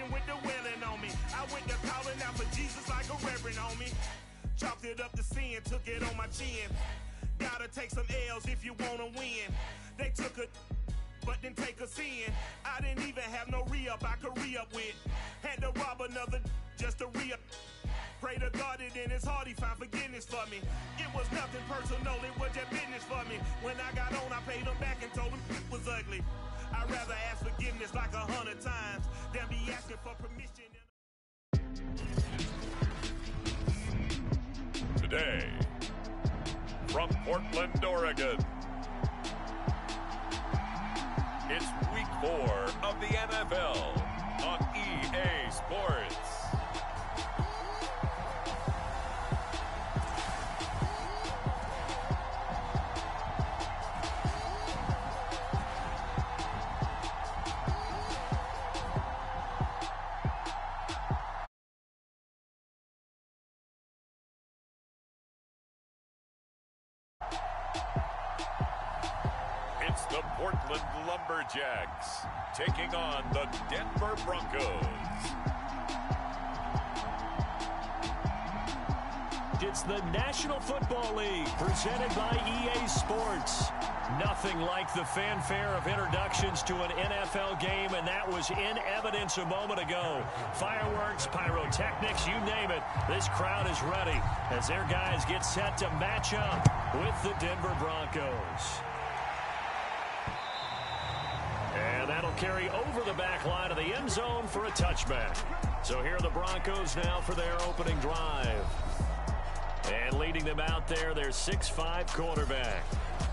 even with the wailing on me. I went to calling out for Jesus like a reverend on me. Chalked it up to sin, took it on my chin. Gotta take some L's if you wanna win. They took a but didn't take us in. I didn't even have no re-up I could re-up with. Had to rob another just to re-up. Pray to God that in his heart he found forgiveness for me. It was nothing personal, it was just business for me. When I got on, I paid him back and told him it was ugly. I'd rather ask forgiveness like 100 times than be asking for permission. Today, from Portland, Oregon, it's Week 4 of the NFL on EA Sports. It's the Portland Lumberjacks taking on the Denver Broncos. It's the National Football League presented by EA Sports. Nothing like the fanfare of introductions to an NFL game, and that was in evidence a moment ago. Fireworks, pyrotechnics, you name it. This crowd is ready as their guys get set to match up with the Denver Broncos. And that'll carry over the back line of the end zone for a touchback. So here are the Broncos now for their opening drive. And leading them out there, their 6'5" quarterback.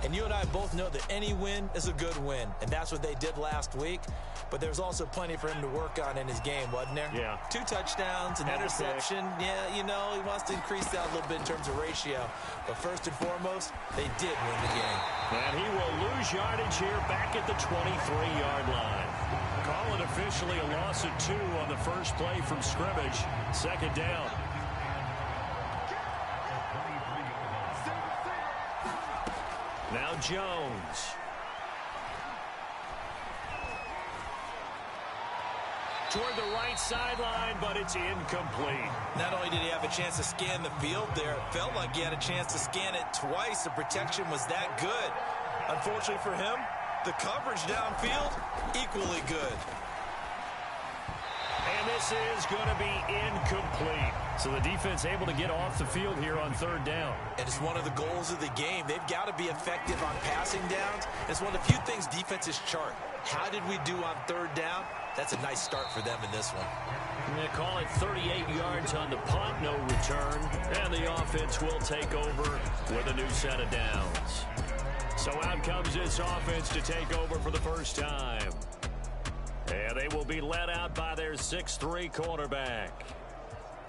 And you and I both know that any win is a good win, and that's what they did last week. But there's also plenty for him to work on in his game, wasn't there? Yeah. 2 touchdowns, an interception. Yeah, you know, he wants to increase that a little bit in terms of ratio. But first and foremost, they did win the game. And he will lose yardage here back at the 23-yard line. Call it officially a loss of 2 on the first play from scrimmage. Second down. Now Jones. Toward the right sideline, but it's incomplete. Not only did he have a chance to scan the field there, it felt like he had a chance to scan it twice. The protection was that good. Unfortunately for him, the coverage downfield, equally good. And this is going to be incomplete. So the defense able to get off the field here on third down. And it's one of the goals of the game. They've got to be effective on passing downs. It's one of the few things defenses chart. How did we do on third down? That's a nice start for them in this one. They call it 38 yards on the punt, no return. And the offense will take over with a new set of downs. So out comes this offense to take over for the first time. And they will be led out by their 6'3" quarterback.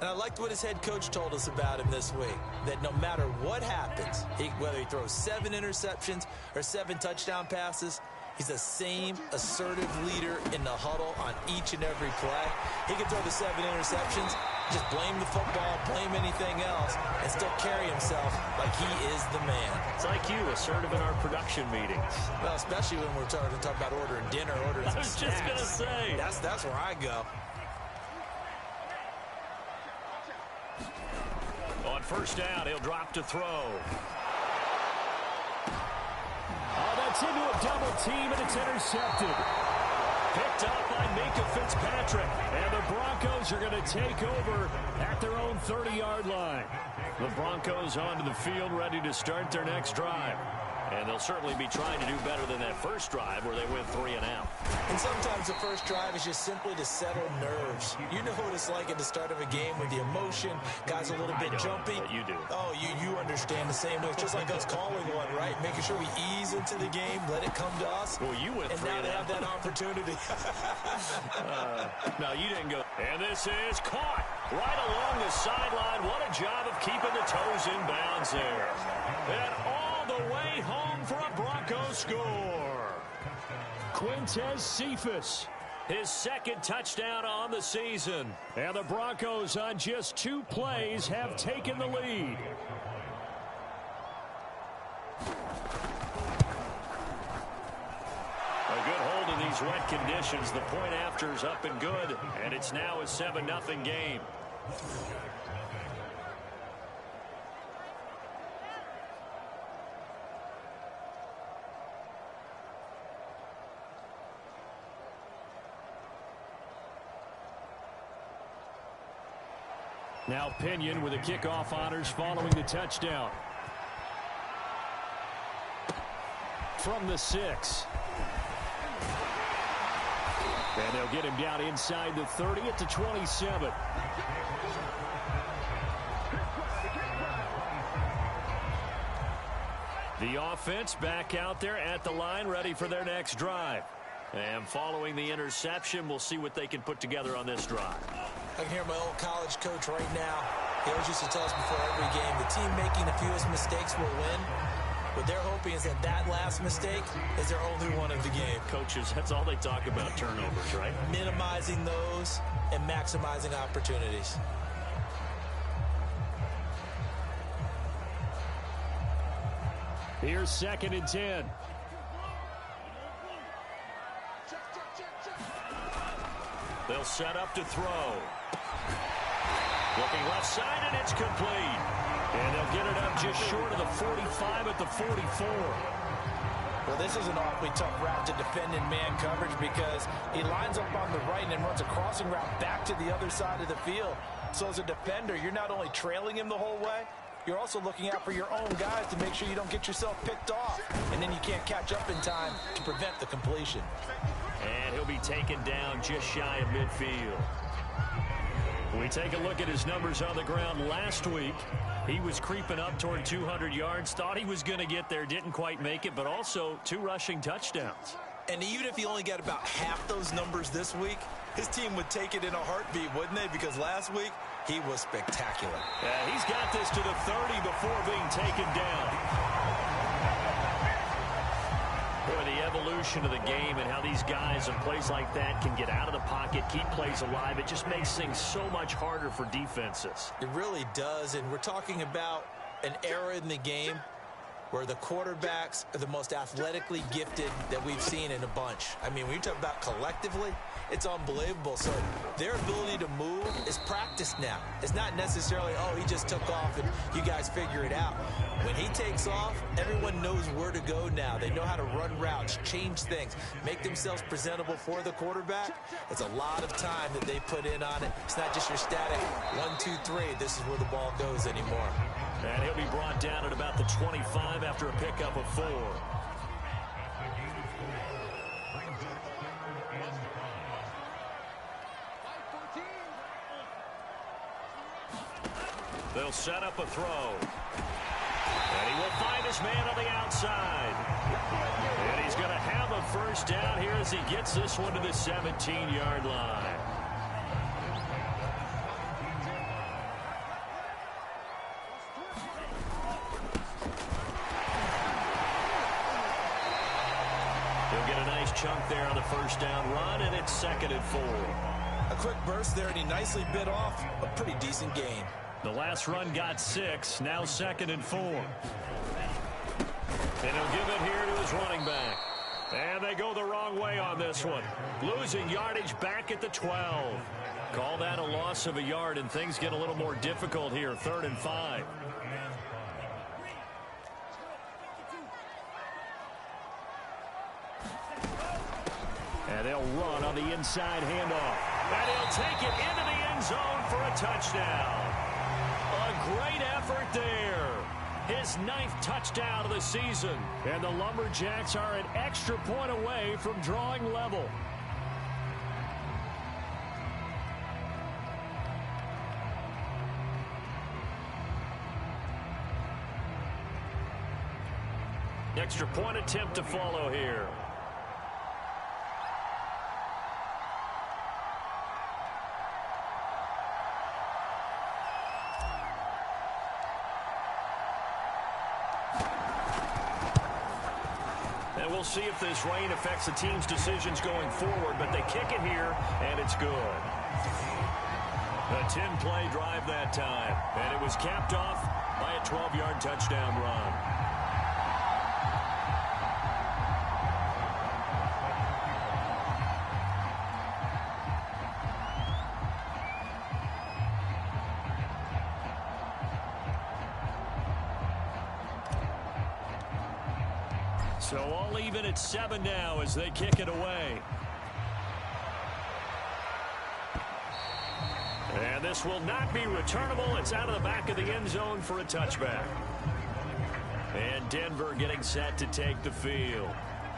And I liked what his head coach told us about him this week, that no matter what happens, whether he throws 7 interceptions or 7 touchdown passes, he's the same assertive leader in the huddle on each and every play. He can throw the 7 interceptions, just blame the football, blame anything else, and still carry himself like he is the man. It's like you, assertive in our production meetings. Well, especially when we're talking about ordering dinner, ordering some snacks. I was just going to say. That's where I go. On first down, he'll drop to throw. Oh, that's into a double team, and it's intercepted. Picked up by Minka Fitzpatrick. And the Broncos are going to take over at their own 30-yard line. The Broncos onto the field, ready to start their next drive. And they'll certainly be trying to do better than that first drive where they went 3 and out. And sometimes the first drive is just simply to settle nerves. You know what it's like at the start of a game with the emotion, guys a little bit jumpy. But you do. Oh, you understand the same way. It's just like us calling one, right? Making sure we ease into the game, let it come to us. Well, you went 3 and now they have that opportunity. No, you didn't go. And this is caught right along the sideline. What a job of keeping the toes in bounds there. And all the way home for a Broncos score. Quintez Cephas, his second touchdown on the season. And the Broncos on just 2 plays have taken the lead. A good hold in these those wet conditions. The point after is up and good, and it's now a 7-0 game. Now Pinion with the kickoff honors following the touchdown. From the 6. And they'll get him down inside the 30 at the 27. The offense back out there at the line, ready for their next drive. And following the interception, we'll see what they can put together on this drive. I can hear my old college coach right now. He always used to tell us before every game, the team making the fewest mistakes will win. What they're hoping is that last mistake is their only one of the game. Coaches, that's all they talk about, turnovers, right? Minimizing those and maximizing opportunities. Here's 2nd and 10. They'll set up to throw. Looking left side, and it's complete. And they'll get it up just short of the 45 at the 44. Well, this is an awfully tough route to defend in man coverage because he lines up on the right and then runs a crossing route back to the other side of the field. So as a defender, you're not only trailing him the whole way, you're also looking out for your own guys to make sure you don't get yourself picked off. And then you can't catch up in time to prevent the completion. And he'll be taken down just shy of midfield. We take a look at his numbers on the ground last week. He was creeping up toward 200 yards, thought he was going to get there, didn't quite make it, but also 2 rushing touchdowns. And even if he only got about half those numbers this week, his team would take it in a heartbeat, wouldn't they? Because last week, he was spectacular. Yeah, he's got this to the 30 before being taken down. Boy, the evolution of the game and how these guys in plays like that can get out of the pocket, keep plays alive, it just makes things so much harder for defenses. It really does, and we're talking about an era in the game where the quarterbacks are the most athletically gifted that we've seen in a bunch. I mean, when you talk about collectively, it's unbelievable. So their ability to move is practiced now. It's not necessarily, oh, he just took off and you guys figure it out. When he takes off, everyone knows where to go now. They know how to run routes, change things, make themselves presentable for the quarterback. It's a lot of time that they put in on it. It's not just your static 1, 2, 3. This is where the ball goes anymore. And he'll be brought down at about the 25 after a pickup of 4. They'll set up a throw. And he will find his man on the outside. And he's going to have a first down here as he gets this one to the 17-yard line. Chunk there on the first down run, and it's 2nd and 4. A quick burst there, and he nicely bit off a pretty decent gain. The last run got 6, now 2nd and 4. And he'll give it here to his running back. And they go the wrong way on this one. Losing yardage back at the 12. Call that a loss of a yard, and things get a little more difficult here, 3rd and 5. And they'll run on the inside handoff. And he'll take it into the end zone for a touchdown. A great effort there. His 9th touchdown of the season. And the Lumberjacks are an extra point away from drawing level. Extra point attempt to follow here. We'll see if this rain affects the team's decisions going forward, but they kick it here, and it's good. A 10-play drive that time, and it was capped off by a 12-yard touchdown run. So all even at 7 now as they kick it away. And this will not be returnable. It's out of the back of the end zone for a touchback. And Denver getting set to take the field.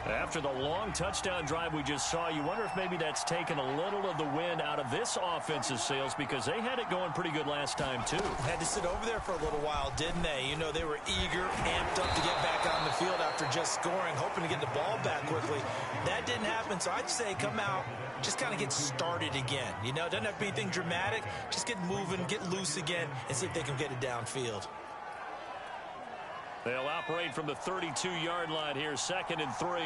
After the long touchdown drive we just saw, you wonder if maybe that's taken a little of the wind out of this offensive sails, because they had it going pretty good last time too. Had to sit over there for a little while, didn't they? You know, they were eager, amped up to get back on the field after just scoring, hoping to get the ball back quickly. That didn't happen, so I'd say come out, just kind of get started again. You know, it doesn't have to be anything dramatic. Just get moving, get loose again, and see if they can get it downfield. They'll operate from the 32-yard line here, 2nd and 3.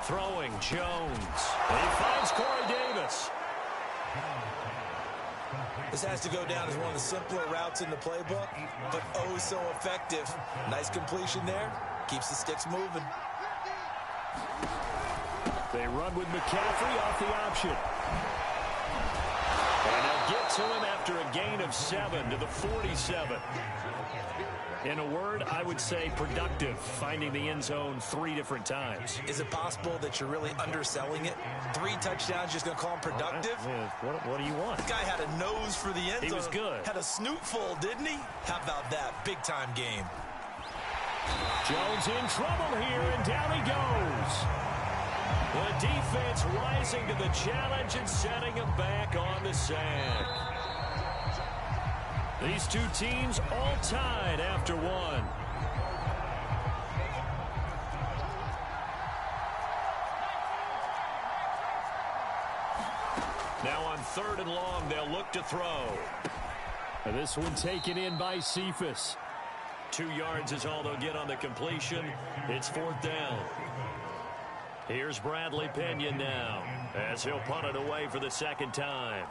Throwing, Jones. He finds Corey Davis. This has to go down as one of the simpler routes in the playbook, but oh so effective. Nice completion there. Keeps the sticks moving. They run with McCaffrey off the option. And they'll get to him after a gain of 7 to the 47. In a word, I would say productive, finding the end zone 3 different times. Is it possible that you're really underselling it? 3 touchdowns, just going to call him productive? What do you want? This guy had a nose for the end zone. He was good. Had a snoot full, didn't he? How about that? Big-time game. Jones in trouble here, and down he goes. The defense rising to the challenge and setting him back on the sack. These two teams all tied after 1. Now on 3rd and long, they'll look to throw. And this one taken in by Cephas. 2 yards is all they'll get on the completion. It's 4th down. Here's Bradley Pinion now, as he'll punt it away for the 2nd time.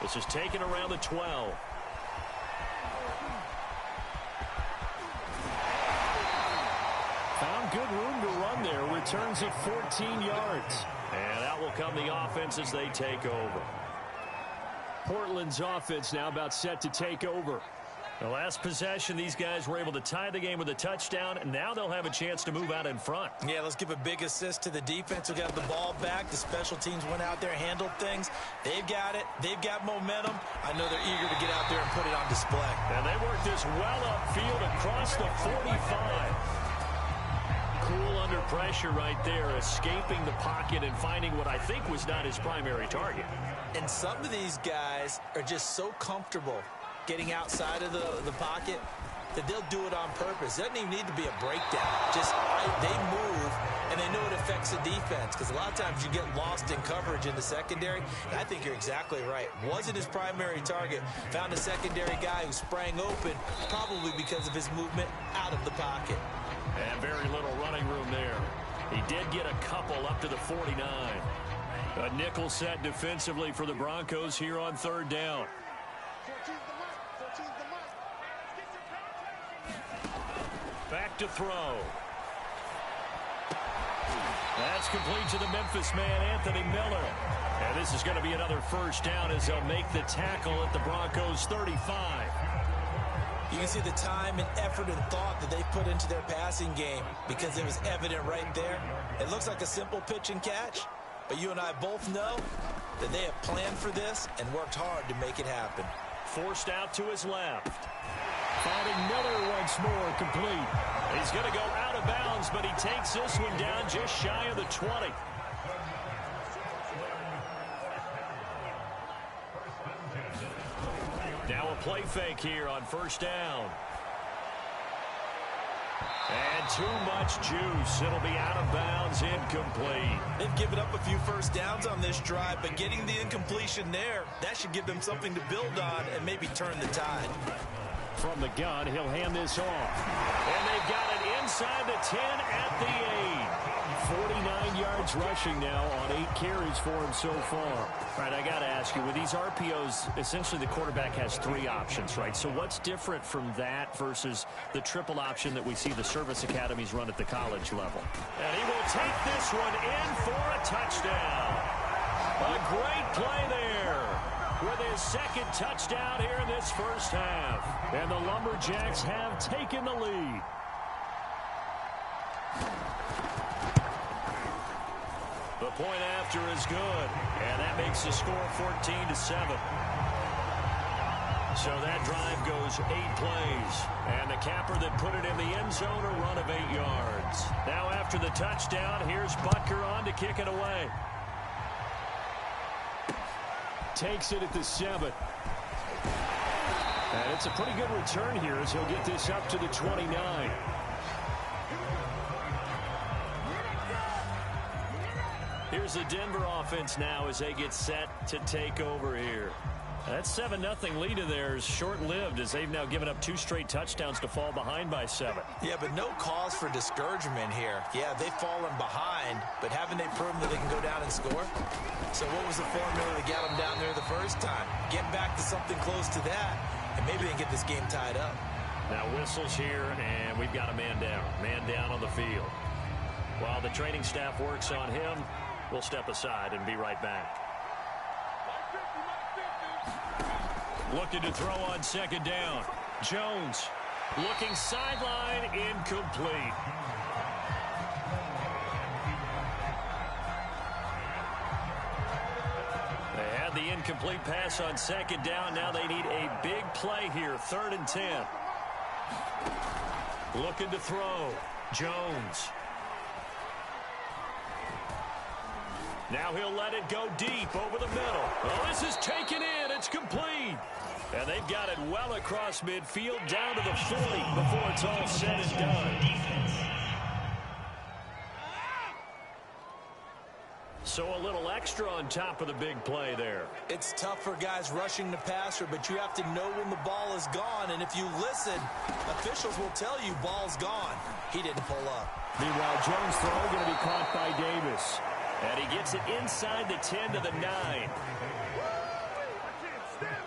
This is taken around the 12. Found good room to run there. Returns at 14 yards. And out will come the offense as they take over. Portland's offense now about set to take over. The last possession, these guys were able to tie the game with a touchdown, and now they'll have a chance to move out in front. Yeah, let's give a big assist to the defense who got the ball back. The special teams went out there, handled things. They've got it. They've got momentum. I know they're eager to get out there and put it on display. And they worked this well upfield across the 45. Cool under pressure right there, escaping the pocket and finding what I think was not his primary target. And some of these guys are just so comfortable getting outside of the pocket that they'll do it on purpose. It doesn't even need to be a breakdown. Just they move, and they know it affects the defense, because a lot of times you get lost in coverage in the secondary, and I think you're exactly right. Wasn't his primary target. Found a secondary guy who sprang open, probably because of his movement out of the pocket. And very little running room there. He did get a couple up to the 49. A nickel set defensively for the Broncos here on 3rd down. Back to throw. That's complete to the Memphis man, Anthony Miller. And this is going to be another 1st down as they'll make the tackle at the Broncos' 35. You can see the time and effort and thought that they put into their passing game, because it was evident right there. It looks like a simple pitch and catch, but you and I both know that they have planned for this and worked hard to make it happen. Forced out to his left. Finding Miller once more, complete. He's going to go out of bounds, but he takes this one down just shy of the 20. Now a play fake here on 1st down. And too much juice. It'll be out of bounds, incomplete. They've given up a few 1st downs on this drive, but getting the incompletion there, that should give them something to build on and maybe turn the tide. From the gun, he'll hand this off. And they've got it inside the 10 at the 8. 49 yards rushing now on 8 carries for him so far. All right, I got to ask you, with these RPOs, essentially the quarterback has 3 options, right? So what's different from that versus the triple option that we see the service academies run at the college level? And he will take this one in for a touchdown. A great play there. with his second touchdown here in this first half. And the Lumberjacks have taken the lead. The point after is good, and that makes the score 14-7. So that drive goes 8 plays, and the capper that put it in the end zone, a run of 8 yards. Now after the touchdown, here's Butker on to kick it away. Takes it at the 7. And it's a pretty good return here as he'll get this up to the 29. Here's the Denver offense now as they get set to take over here. That 7-0 lead of theirs short-lived as they've now given up 2 straight touchdowns to fall behind by 7. Yeah, but no cause for discouragement here. Yeah, they've fallen behind, but haven't they proven that they can go down and score? So what was the formula that got them down there the first time? Get back to something close to that, and maybe they can get this game tied up. Now whistles here, and we've got a man down. Man down on the field. While the training staff works on him, we'll step aside and be right back. Looking to throw on second down. Jones looking sideline, incomplete. They had the incomplete pass on second down. Now they need a big play here, 3rd and 10. Looking to throw. Jones. Now he'll let it go deep over the middle. Oh, this is taken in. It's complete. And they've got it well across midfield down to the 40 before it's all said and done. So a little extra on top of the big play there. It's tough for guys rushing the passer, but you have to know when the ball is gone. And if you listen, officials will tell you ball's gone. He didn't pull up. Meanwhile, Jones' throw going to be caught by Davis. And he gets it inside the 10 to the 9.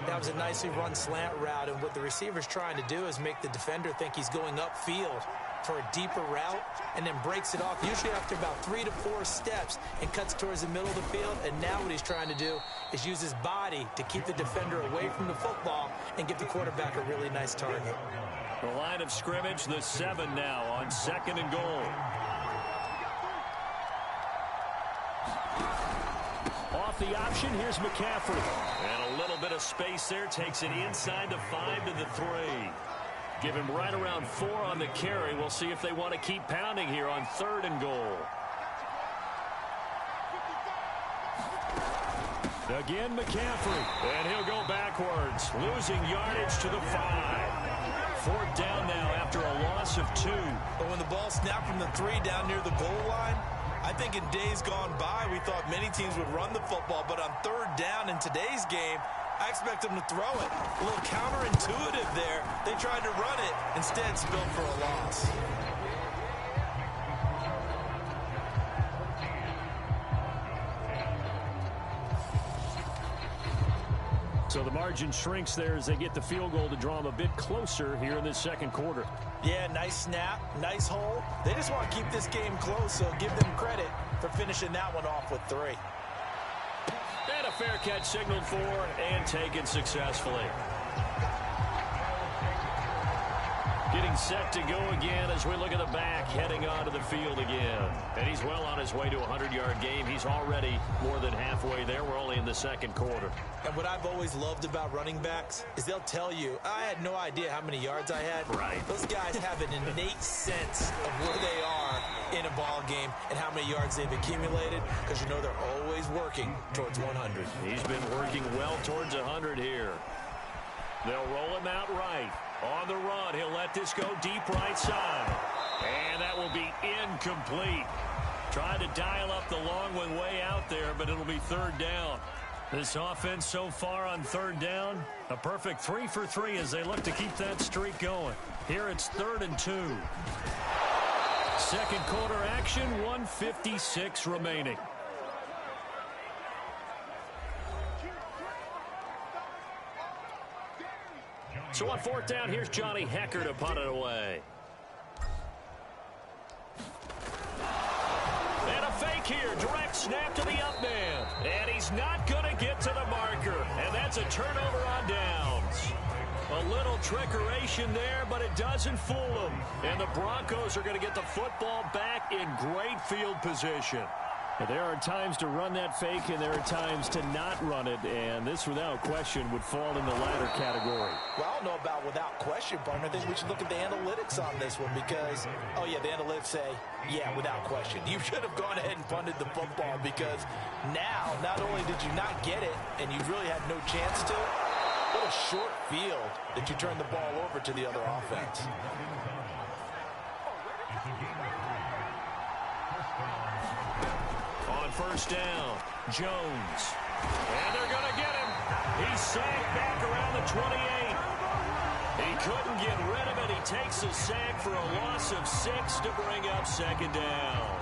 That was a nicely run slant route, and what the receiver's trying to do is make the defender think he's going upfield for a deeper route, and then breaks it off, usually after about 3 to 4 steps, and cuts towards the middle of the field. And now what he's trying to do is use his body to keep the defender away from the football and give the quarterback a really nice target. The line of scrimmage, the 7 now on 2nd and goal. Off the option, here's McCaffrey. And a little bit of space there, takes it inside the 5 to the 3. Give him right around 4 on the carry. We'll see if they want to keep pounding here on 3rd and goal. Again, McCaffrey. And he'll go backwards, losing yardage to the 5. 4th down now after a loss of 2. But when the ball snapped from the 3 down near the goal line, I think in days gone by, we thought many teams would run the football, but on 3rd down in today's game, I expect them to throw it. A little counterintuitive there. They tried to run it, instead spilled for a loss. So the margin shrinks there as they get the field goal to draw them a bit closer here in this 2nd quarter. Yeah, nice snap, nice hold. They just want to keep this game close, so give them credit for finishing that one off with 3. And a fair catch signaled for and taken successfully. Getting set to go again as we look at the back, heading onto the field again. And he's well on his way to a 100-yard game. He's already more than halfway there. We're only in the 2nd quarter. And what I've always loved about running backs is they'll tell you, I had no idea how many yards I had. Right. Those guys have an innate sense of where they are in a ball game and how many yards they've accumulated, because you know they're always working towards 100. He's been working well towards 100 here. They'll roll him out right. On the run, he'll let this go deep right side. And that will be incomplete. Trying to dial up the long one way out there, but it'll be 3rd down. This offense so far on 3rd down, a perfect 3 for 3 as they look to keep that streak going. Here it's 3rd and 2. 2nd quarter action, 1:56 remaining. So on 4th down, here's Johnny Hecker to punt it away. And a fake here. Direct snap to the up man. And he's not going to get to the marker. And that's a turnover on downs. A little trickeration there, but it doesn't fool them. And the Broncos are going to get the football back in great field position. There are times to run that fake, and there are times to not run it, and this, without question, would fall in the latter category. Well, I don't know about without question, partner. I think we should look at the analytics on this one because, oh, yeah, the analytics say, yeah, without question. You should have gone ahead and punted the football because now, not only did you not get it, and you really had no chance to, what a short field that you turned the ball over to the other offense. On first down, Jones. And they're going to get him. He's sacked back around the 28. He couldn't get rid of it. He takes a sack for a loss of 6 to bring up second down.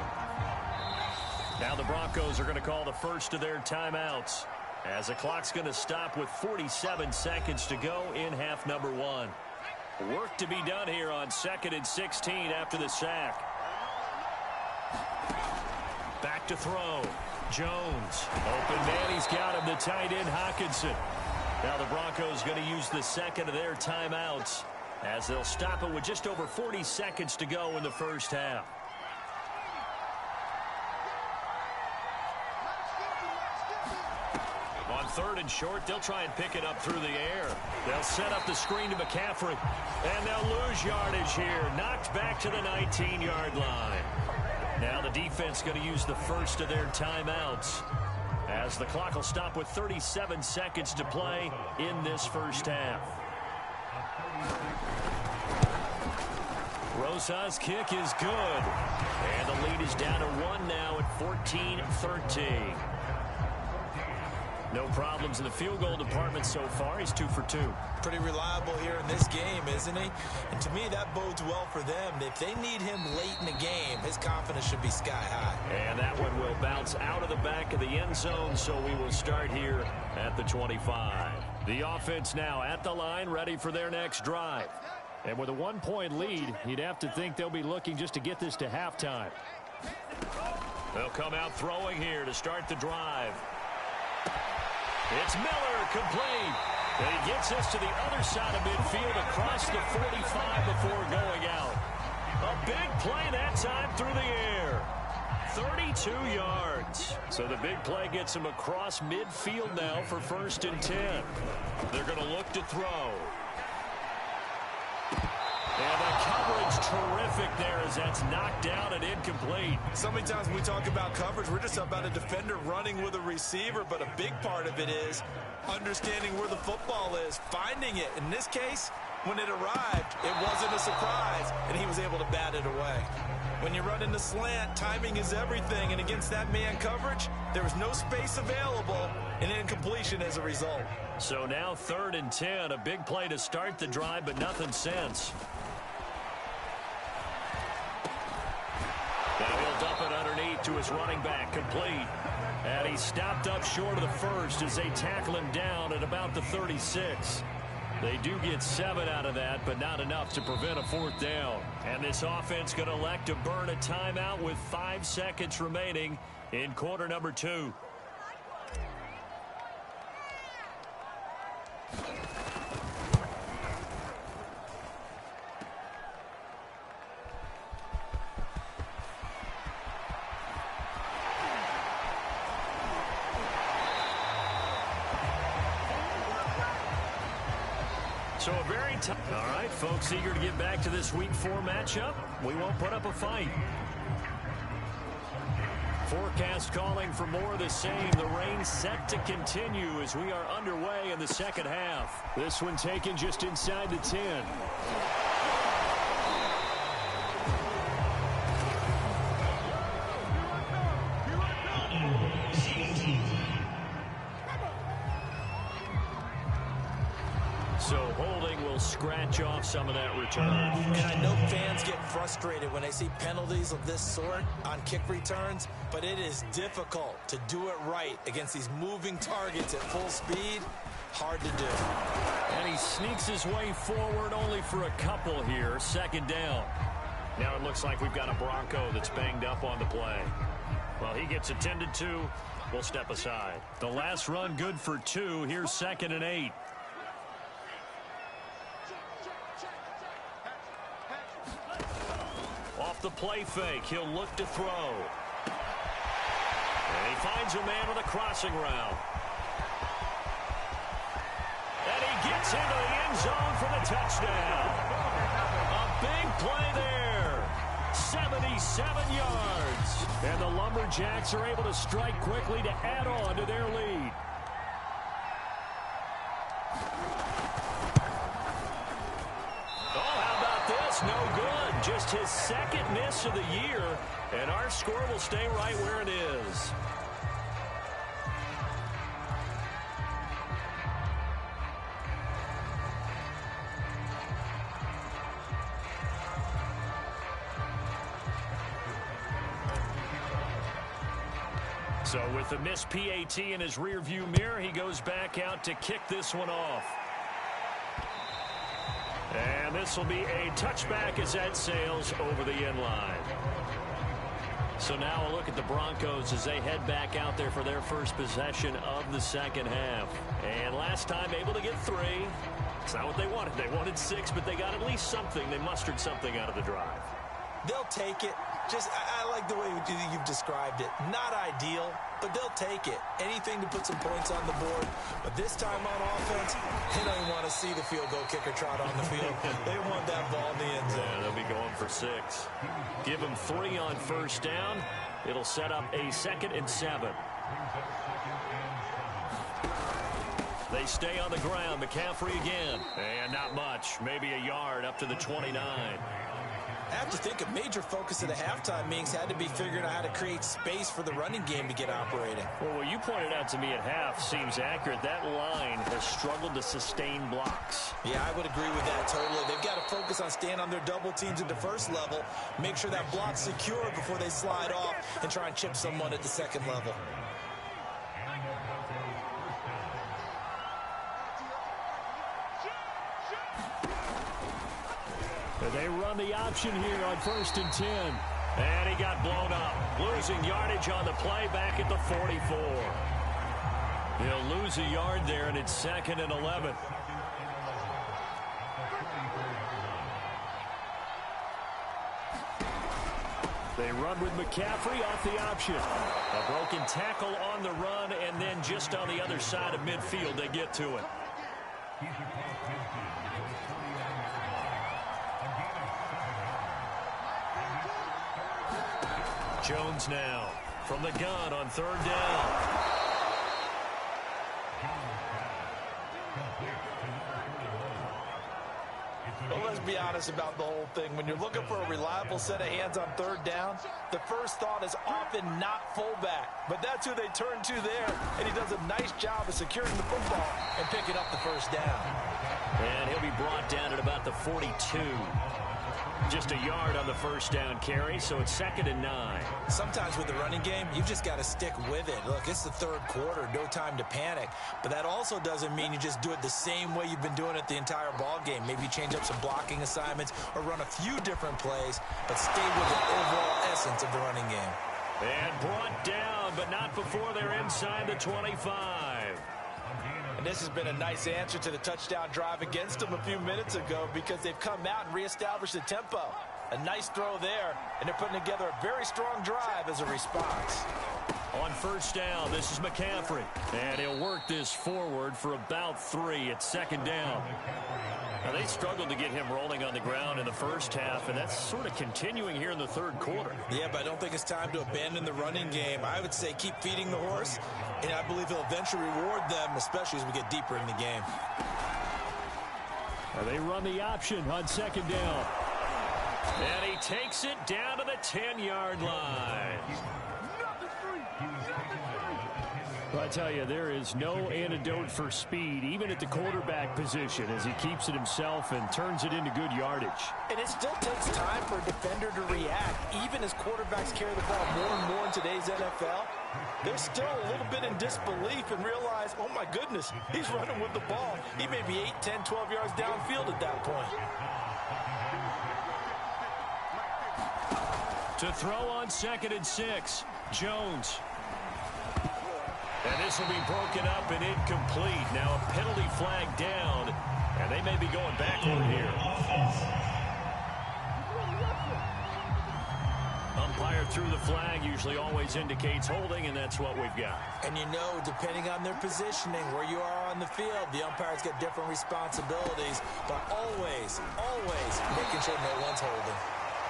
Now the Broncos are going to call the first of their timeouts as the clock's going to stop with 47 seconds to go in half number 1. Work to be done here on 2nd and 16 after the sack. Back to throw. Jones. Open man. He's got him. The tight end, Hockenson. Now the Broncos going to use the second of their timeouts as they'll stop it with just over 40 seconds to go in the first half. On 3rd and short, they'll try and pick it up through the air. They'll set up the screen to McCaffrey. And they'll lose yardage here. Knocked back to the 19-yard line. Now the defense going to use the first of their timeouts as the clock will stop with 37 seconds to play in this first half. Rosa's kick is good. And the lead is down to 1 now at 14-13. No problems in the field goal department so far. He's 2 for 2. Pretty reliable here in this game, isn't he? And to me, that bodes well for them. If they need him late in the game, his confidence should be sky high. And that one will bounce out of the back of the end zone, so we will start here at the 25. The offense now at the line, ready for their next drive. And with a 1-point lead, you'd have to think they'll be looking just to get this to halftime. They'll come out throwing here to start the drive. It's Miller, complete. And he gets us to the other side of midfield across the 45 before going out. A big play that time through the air. 32 yards. So the big play gets him across midfield now for 1st and 10. They're going to look to throw. And the coverage terrific there as that's knocked down and incomplete. So many times when we talk about coverage, we're just about a defender running with a receiver, but a big part of it is understanding where the football is, finding it. In this case, when it arrived, it wasn't a surprise, and he was able to bat it away. When you run in the slant, timing is everything, and against that man coverage, there was no space available, and incompletion as a result. So now 3rd and 10, a big play to start the drive, but nothing since. Now he'll dump it underneath to his running back, complete. And he's stopped up short of the first as they tackle him down at about the 36. They do get 7 out of that, but not enough to prevent a 4th down. And this offense going to elect to burn a timeout with 5 seconds remaining in quarter number 2. So a very tough. All right, folks, eager to get back to this Week 4 matchup. We won't put up a fight. Forecast calling for more of the same. The rain set to continue as we are underway in the second half. This one taken just inside the 10. So holding will scratch off some of that return. And I know fans get frustrated when they see penalties of this sort on kick returns, but it is difficult to do it right against these moving targets at full speed. Hard to do. And he sneaks his way forward only for a couple here. 2nd down. Now it looks like we've got a Bronco that's banged up on the play. Well, he gets attended to. We'll step aside. The last run good for 2. Here's 2nd and 8. Off the play fake, he'll look to throw. And he finds a man with a crossing route. And he gets into the end zone for the touchdown. A big play there. 77 yards. And the Lumberjacks are able to strike quickly to add on to their lead. Oh, how about this? No good. Just his 2nd miss of the year. And our score will stay right where it is. So with the missed PAT in his rearview mirror, he goes back out to kick this one off. And this will be a touchback as that sails over the end line. So now a look at the Broncos as they head back out there for their first possession of the second half. And last time able to get 3. It's not what they wanted. They wanted 6, but they got at least something. They mustered something out of the drive. They'll take it. I like the way you've described it. Not ideal, but they'll take it. Anything to put some points on the board. But this time on offense, they don't even want to see the field goal kicker trot on the field. They want that ball in the end zone. Yeah, they'll be going for 6. Give them 3 on first down. It'll set up a 2nd and 7. They stay on the ground. McCaffrey again. And not much. Maybe a yard up to the 29. I have to think a major focus of the halftime meetings had to be figuring out how to create space for the running game to get operating. Well, what you pointed out to me at half seems accurate. That line has struggled to sustain blocks. Yeah, I would agree with that totally. They've got to focus on staying on their double teams at the first level, make sure that block's secure before they slide off and try and chip someone at the second level. They run the option here on 1st and 10. And he got blown up. Losing yardage on the play back at the 44. He'll lose a yard there, and it's 2nd and 11. They run with McCaffrey off the option. A broken tackle on the run, and then just on the other side of midfield, they get to it. Jones now from the gun on 3rd down. Well, let's be honest about the whole thing. When you're looking for a reliable set of hands on 3rd down, the first thought is often not fullback. But that's who they turn to there, and he does a nice job of securing the football and picking up the first down. And he'll be brought down at about the 42. Just a yard on the first down carry, so it's 2nd and 9. Sometimes with the running game, you've just got to stick with it. Look, it's the 3rd quarter, no time to panic. But that also doesn't mean you just do it the same way you've been doing it the entire ball game. Maybe change up some blocking assignments or run a few different plays, but stay with the overall essence of the running game. And brought down, but not before they're inside the 25. And this has been a nice answer to the touchdown drive against them a few minutes ago because they've come out and reestablished the tempo. A nice throw there, and they're putting together a very strong drive as a response. On first down, this is McCaffrey. And he'll work this forward for about 3 at 2nd down. Now, they struggled to get him rolling on the ground in the first half, and that's sort of continuing here in the 3rd quarter. Yeah, but I don't think it's time to abandon the running game. I would say keep feeding the horse, and I believe he'll eventually reward them, especially as we get deeper in the game. They run the option on 2nd down. And he takes it down to the 10-yard line. Well, I tell you, there is no antidote for speed, even at the quarterback position, as he keeps it himself and turns it into good yardage. And it still takes time for a defender to react. Even as quarterbacks carry the ball more and more in today's NFL, they're still a little bit in disbelief and realize, oh my goodness, he's running with the ball. He may be 8, 10, 12 yards downfield at that point. To throw on 2nd and 6, Jones. And this will be broken up and incomplete. Now a penalty flag down, and they may be going backward here. Umpire through the flag usually always indicates holding, and that's what we've got. And you know, depending on their positioning, where you are on the field, the umpire's got different responsibilities, but always making sure no one's holding.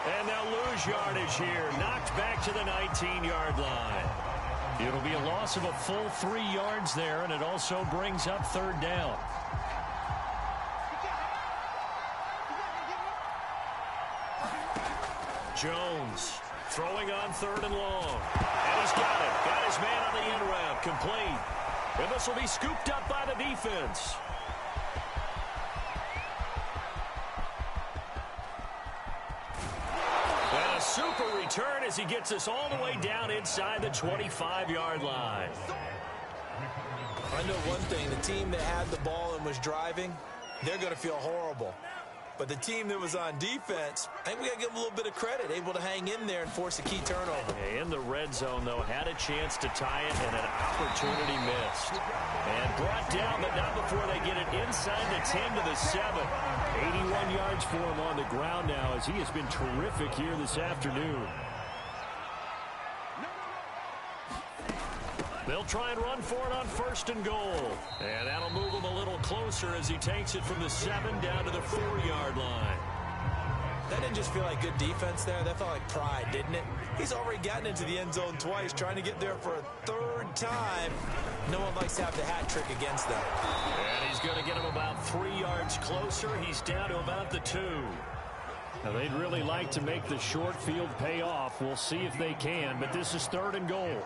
And they'll lose yardage here. Knocked back to the 19-yard line. It'll be a loss of a full 3 yards there, and it also brings up 3rd down. Jones throwing on 3rd and long. And he's got it. Got his man on the in route. Complete. And this will be scooped up by the defense. And a super return as he gets us all the way down inside the 25-yard line. I know one thing. The team that had the ball and was driving, they're going to feel horrible. But the team that was on defense, I think we got to give them a little bit of credit, able to hang in there and force a key turnover. In the red zone, though, had a chance to tie it, and an opportunity missed. And brought down, but not before they get it inside the 10 to the 7. 81 yards for him on the ground now, as he has been terrific here this afternoon. They'll try and run for it on 1st and goal. And that'll move him a little closer as he takes it from the 7 down to the 4-yard line. That didn't just feel like good defense there. That felt like pride, didn't it? He's already gotten into the end zone twice, trying to get there for a 3rd time. No one likes to have the hat trick against them. And he's going to get him about 3 yards closer. He's down to about the 2. Now, they'd really like to make the short field pay off. We'll see if they can, but this is 3rd and goal.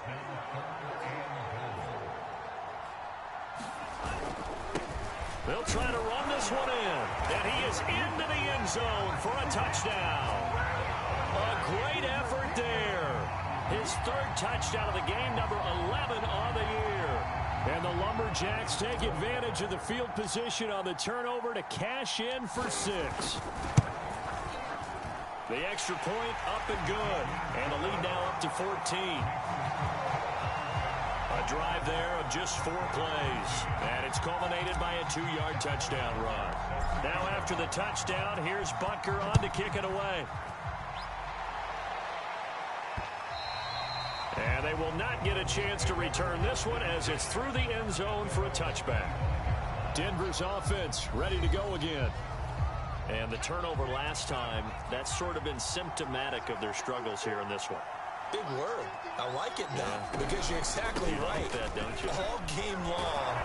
They'll try to run this one in. And he is into the end zone for a touchdown. A great effort there. His 3rd touchdown of the game, number 11 on the year. And the Lumberjacks take advantage of the field position on the turnover to cash in for 6. The extra point up and good. And the lead now up to 14. A drive there of just 4 plays. And it's culminated by a 2-yard touchdown run. Now after the touchdown, here's Butker on to kick it away. And they will not get a chance to return this one as it's through the end zone for a touchback. Denver's offense ready to go again. And the turnover last time, that's sort of been symptomatic of their struggles here in this one. Big word. I like it, though, because you're exactly right. Like that, don't you? All game long,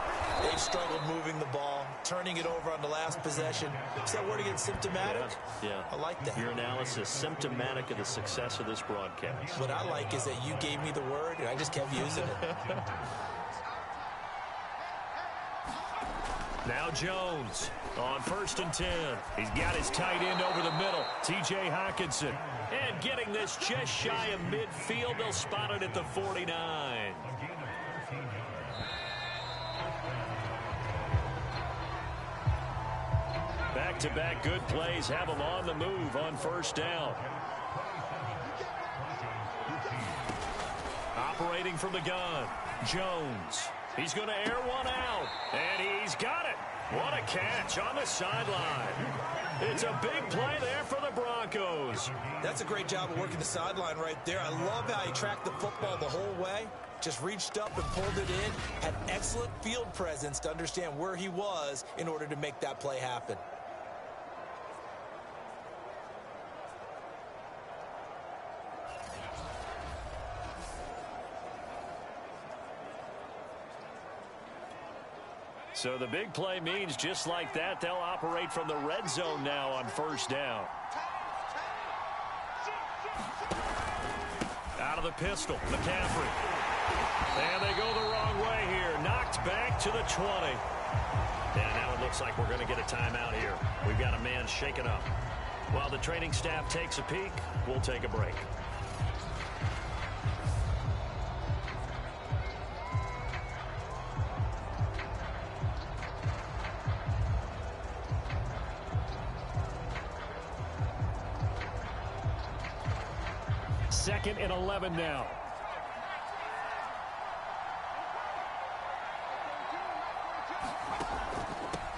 they've struggled moving the ball, turning it over on the last possession. Is that word again, symptomatic? Yeah. I like that. Your analysis, symptomatic of the success of this broadcast. What I like is that you gave me the word, and I just kept using it. Now Jones on 1st and 10. He's got his tight end over the middle, T.J. Hockenson. And getting this just shy of midfield, they'll spot it at the 49. Back-to-back good plays have him on the move on 1st down. Operating from the gun, Jones. He's going to air one out, and he's got it. What a catch on the sideline. It's a big play there for the Broncos. That's a great job of working the sideline right there. I love how he tracked the football the whole way. Just reached up and pulled it in. Had excellent field presence to understand where he was in order to make that play happen. So the big play means just like that, they'll operate from the red zone now on 1st down. Out of the pistol, McCaffrey. And they go the wrong way here. Knocked back to the 20. And now it looks like we're going to get a timeout here. We've got a man shaken up. While the training staff takes a peek, we'll take a break. 2nd and 11 now.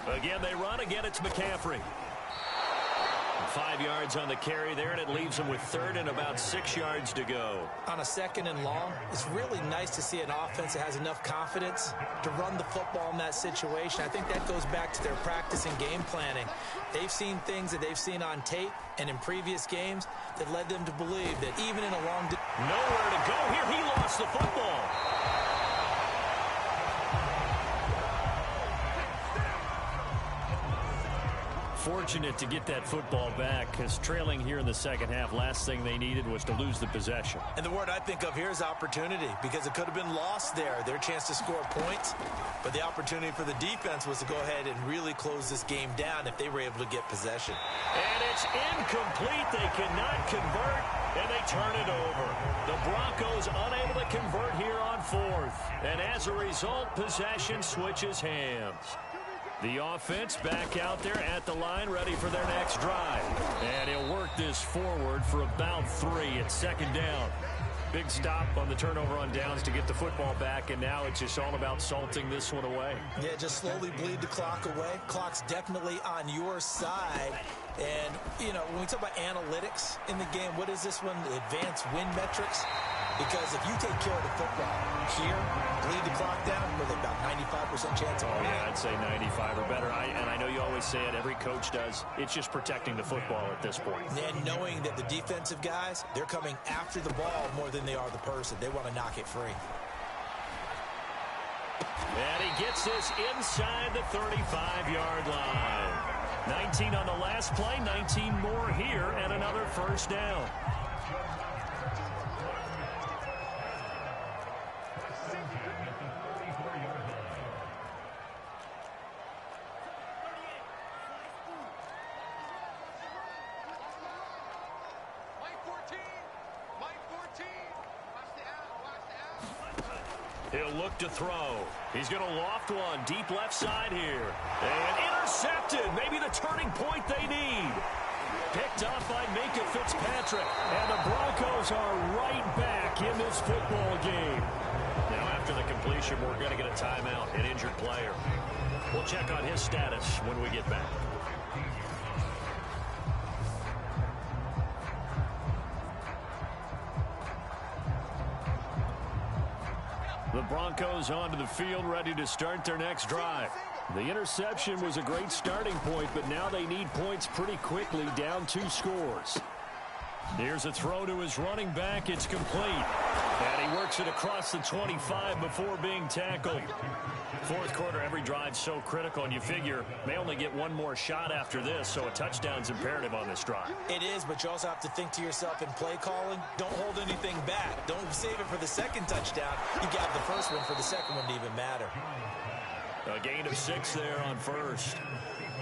Again, they run. Again, it's McCaffrey. 5 yards on the carry there, and it leaves them with 3rd and about 6 yards to go. On a 2nd and long, it's really nice to see an offense that has enough confidence to run the football in that situation. I think that goes back to their practice and game planning. They've seen things that they've seen on tape and in previous games that led them to believe that even in a long... Nowhere to go here. He lost the football. Fortunate to get that football back, because trailing here in the second half, last thing they needed was to lose the possession. And the word I think of here is opportunity, because it could have been lost there, their chance to score points. But the opportunity for the defense was to go ahead and really close this game down if they were able to get possession. And it's incomplete. They cannot convert, and they turn it over. The Broncos unable to convert here on 4th. And as a result, possession switches hands. The offense back out there at the line, ready for their next drive. And he'll work this forward for about 3 at 2nd down. Big stop on the turnover on downs to get the football back, and now it's just all about salting this one away. Yeah, just slowly bleed the clock away. Clock's definitely on your side. And, you know, when we talk about analytics in the game, what is this one? Advanced win metrics? Because if you take care of the football here, bleed the clock down, with about 95% chance of winning. Yeah, I'd say 95 or better. And I know you always say it, every coach does. It's just protecting the football at this point. And knowing that the defensive guys, they're coming after the ball more than they are the person. They want to knock it free. And he gets this inside the 35-yard line. 19 on the last play, 19 more here, and another first down. He'll look to throw. He's going to loft one deep left side here. And intercepted. Maybe the turning point they need. Picked off by Minka Fitzpatrick. And the Broncos are right back in this football game. Now after the completion, we're going to get a timeout, an injured player. We'll check on his status when we get back. The Broncos onto the field, ready to start their next drive. The interception was a great starting point, but now they need points pretty quickly, down 2 scores. Here's a throw to his running back. It's complete. And he works it across the 25 before being tackled. Fourth quarter, every drive's so critical, and you figure may only get one more shot after this, so a touchdown's imperative on this drive. It is, but you also have to think to yourself in play calling, don't hold anything back. Don't save it for the second touchdown. You got the first one for the second one to even matter. A gain of 6 there on first.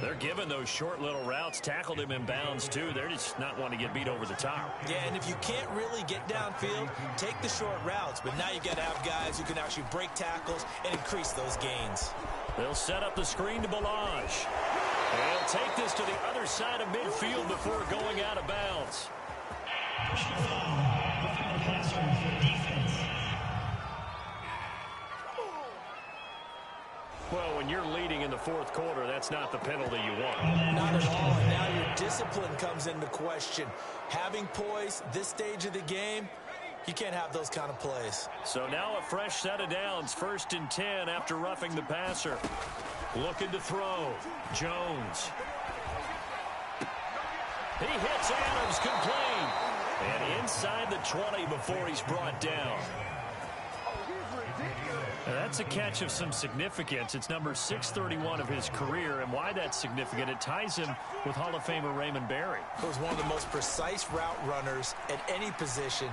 They're giving those short little routes. Tackled him in bounds, too. They're just not wanting to get beat over the top. Yeah, and if you can't really get downfield, take the short routes. But now you got to have guys who can actually break tackles and increase those gains. They'll set up the screen to Balaj. And he'll take this to the other side of midfield before going out of bounds. Well, when you're leading in the fourth quarter, that's not the penalty you want. Not at all. And now your discipline comes into question. Having poise this stage of the game, you can't have those kind of plays. So now a fresh set of downs, 1st and 10 after roughing the passer. Looking to throw. Jones. He hits Adams, complete. And inside the 20 before he's brought down. Now that's a catch of some significance. It's number 631 of his career, and why that's significant, it ties him with Hall of Famer Raymond Berry. He was one of the most precise route runners at any position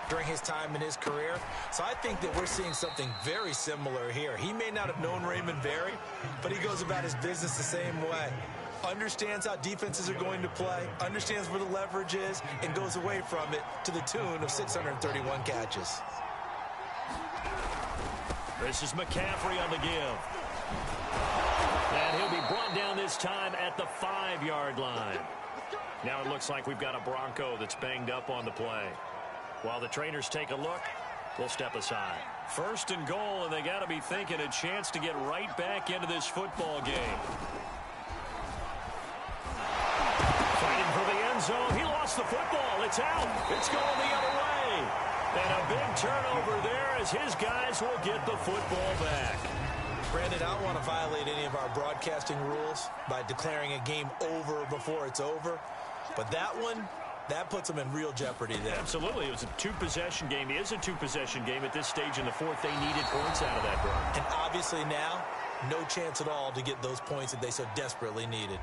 during his time in his career. So I think that we're seeing something very similar here. He may not have known Raymond Berry, but he goes about his business the same way. Understands how defenses are going to play, understands where the leverage is, and goes away from it to the tune of 631 catches. This is McCaffrey on the give. And he'll be brought down this time at the 5-yard line. Now it looks like we've got a Bronco that's banged up on the play. While the trainers take a look, we'll step aside. 1st and goal, and they got to be thinking a chance to get right back into this football game. Fighting for the end zone. He lost the football. It's out. It's going the other way. And a big turnover there as his guys will get the football back. Brandon, I don't want to violate any of our broadcasting rules by declaring a game over before it's over. But that one, that puts them in real jeopardy there. Absolutely. It was a two-possession game. It is a two-possession game at this stage in the fourth. They needed points out of that drive. And obviously now, no chance at all to get those points that they so desperately needed.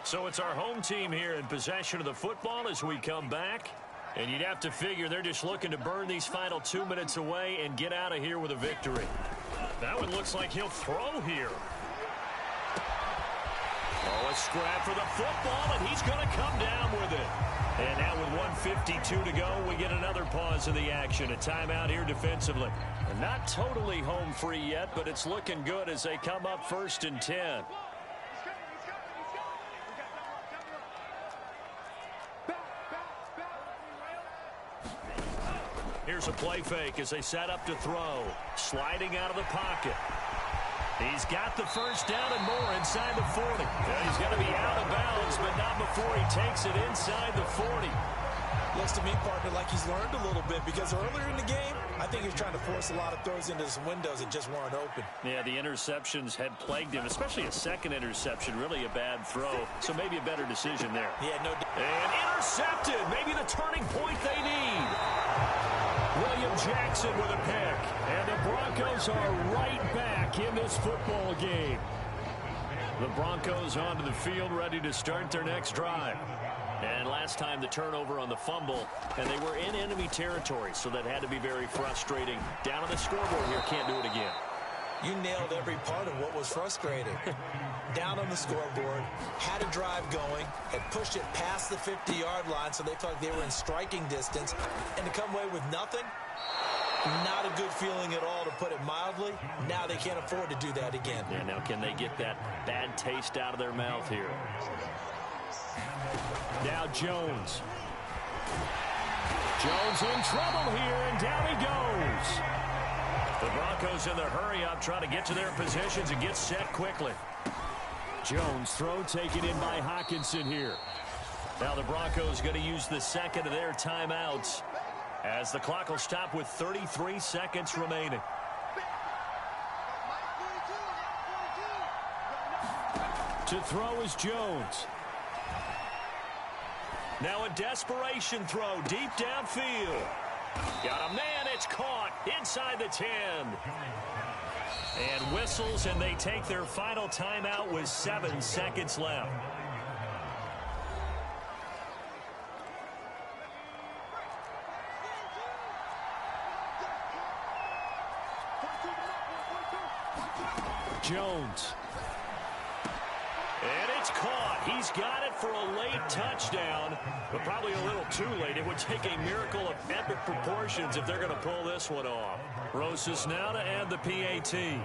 So it's our home team here in possession of the football as we come back. And you'd have to figure they're just looking to burn these final 2 minutes away and get out of here with a victory. That one looks like he'll throw here. Oh, a scrap for the football, and he's going to come down with it. And now with 1:52 to go, we get another pause in the action. A timeout here defensively. And not totally home free yet, but it's looking good as they come up 1st and 10. Here's a play fake as they set up to throw. Sliding out of the pocket. He's got the first down and more inside the 40. And he's going to be out of bounds, but not before he takes it inside the 40. Looks to me, partner, like he's learned a little bit because earlier in the game, I think he was trying to force a lot of throws into some windows that just weren't open. Yeah, the interceptions had plagued him, especially a second interception, really a bad throw. So maybe a better decision there. Yeah, no. And intercepted, maybe the turning point they need. William Jackson with a pick. And the Broncos are right back in this football game. The Broncos onto the field ready to start their next drive. And last time the turnover on the fumble, and they were in enemy territory, so that had to be very frustrating. Down on the scoreboard here, can't do it again. You nailed every part of what was frustrating. Down on the scoreboard, had a drive going, had pushed it past the 50-yard line, so they felt like they were in striking distance, and to come away with nothing, not a good feeling at all, to put it mildly. Now they can't afford to do that again. Yeah, now can they get that bad taste out of their mouth here? Now Jones. Jones in trouble here, and down he goes. The Broncos in the hurry-up trying to get to their positions and get set quickly. Jones throw taken in by Hawkinson here. Now the Broncos going to use the second of their timeouts as the clock will stop with 33 seconds remaining. To throw is Jones. Now a desperation throw deep downfield. Got a man, it's caught inside the 10. And whistles, and they take their final timeout with 7 seconds left. Jones. And it's caught. He's got it for a late touchdown, but probably a little too late. It would take a miracle of epic proportions if they're going to pull this one off. Rosas now to add the PAT. And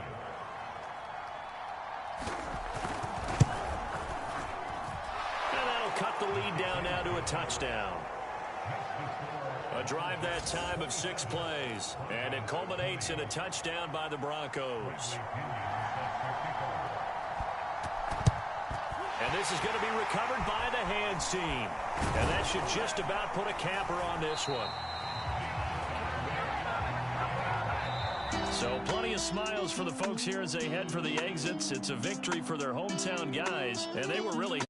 that'll cut the lead down now to a touchdown. A drive that time of 6 plays, and it culminates in a touchdown by the Broncos. And this is going to be recovered by the hands team. And that should just about put a capper on this one. So plenty of smiles for the folks here as they head for the exits. It's a victory for their hometown guys, and they were really